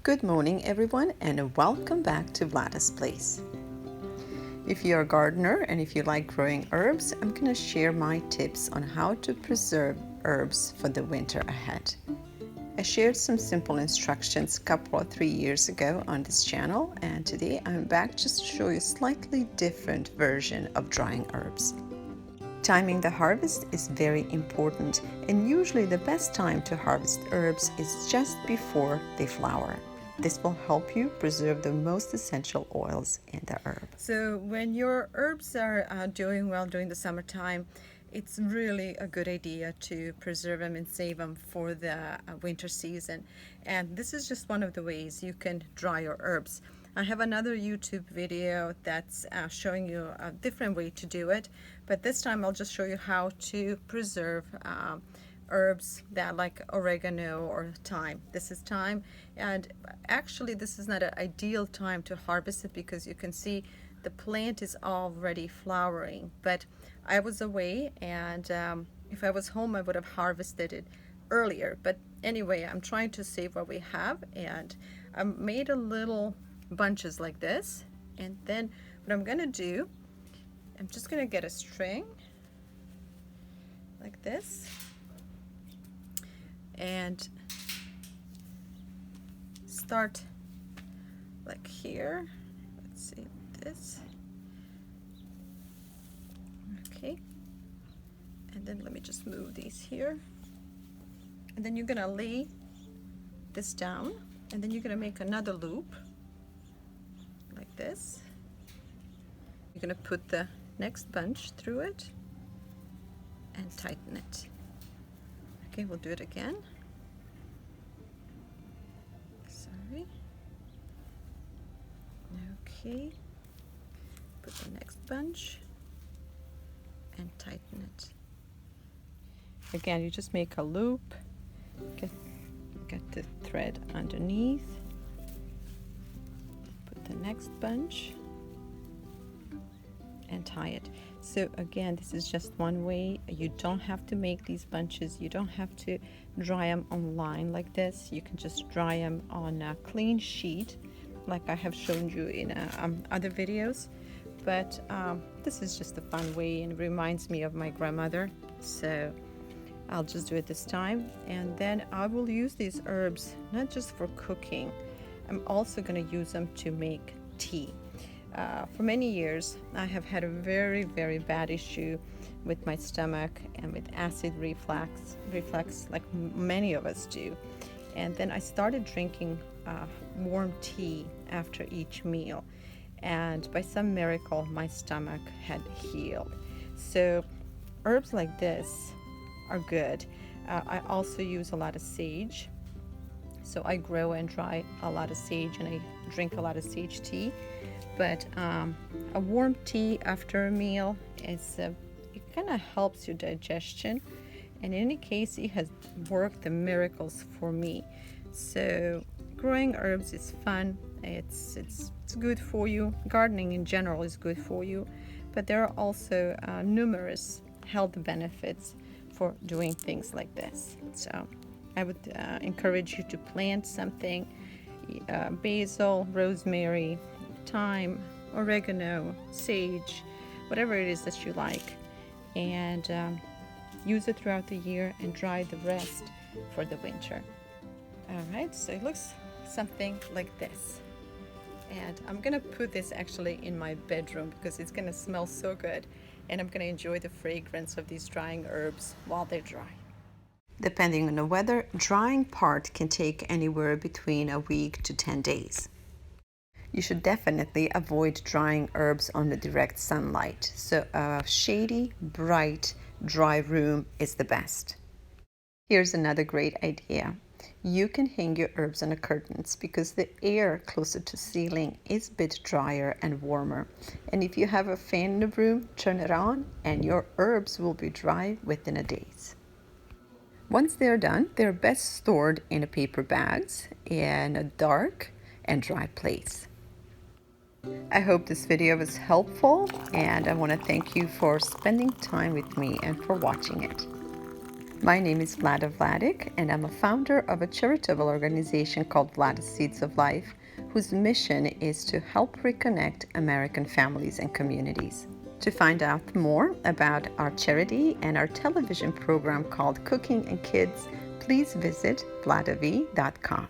Good morning everyone and welcome back to VLADA'S place. If you're a gardener and if you like growing herbs, I'm going to share my tips on how to preserve herbs for the winter ahead. I shared some simple instructions a couple or 3 years ago on this channel, and today I'm back just to show you a slightly different version of drying herbs. Timing the harvest is very important, and usually the best time to harvest herbs is just before they flower. This will help you preserve the most essential oils in the herb. So when your herbs are doing well during the summertime, it's really a good idea to preserve them and save them for the winter season. And this is just one of the ways you can dry your herbs. I have another YouTube video that's showing you a different way to do it, but this time I'll just show you how to preserve herbs that like oregano or thyme. This is thyme, and actually this is not an ideal time to harvest it because you can see the plant is already flowering, but I was away, and if I was home I would have harvested it earlier. But anyway, I'm trying to save what we have, and I made a little bunches like this. And then what I'm gonna do, I'm just gonna get a string like this and start like here. Let's see this. Okay, and then let me just move these here, and then you're gonna lay this down, and then you're gonna make another loop like this. You're gonna put the next bunch through it and tighten it. Okay, we'll do it again. Sorry. Okay, put the next bunch and tighten it. Again, you just make a loop, get the thread underneath, put the next bunch and tie it. So again, this is just one way. You don't have to make these bunches, you don't have to dry them on line like this. You can just dry them on a clean sheet like I have shown you in other videos. But this is just a fun way, and it reminds me of my grandmother, so I'll just do it this time. And then I will use these herbs not just for cooking, I'm also going to use them to make tea. For many years I have had a very bad issue with my stomach and with acid reflux like many of us do. And then I started drinking warm tea after each meal, and by some miracle my stomach had healed. So herbs like this are good. I also use a lot of sage, so I grow and dry a lot of sage, and I drink a lot of sage tea. But a warm tea after a meal is it kind of helps your digestion, and in any case it has worked the miracles for me. So growing herbs is fun, it's good for you. Gardening in general is good for you, but there are also numerous health benefits for doing things like this. So I would encourage you to plant something, basil, rosemary, thyme, oregano, sage, whatever it is that you like, and use it throughout the year and dry the rest for the winter. Alright, so it looks something like this, and I'm gonna put this actually in my bedroom because it's gonna smell so good, and I'm gonna enjoy the fragrance of these drying herbs while they're dry. Depending on the weather, drying part can take anywhere between a week to 10 days. You should definitely avoid drying herbs on the direct sunlight, so a shady, bright, dry room is the best. Here's another great idea. You can hang your herbs on the curtains because the air closer to the ceiling is a bit drier and warmer. And if you have a fan in the room, turn it on and your herbs will be dry within a day. Once they're done, they're best stored in paper bags in a dark and dry place. I hope this video was helpful, and I want to thank you for spending time with me and for watching it. My name is Vlada Vladic, and I'm a founder of a charitable organization called VLADA'S Seeds of Life, whose mission is to help reconnect American families and communities. To find out more about our charity and our television program called Cooking and Kids, please visit vladav.com.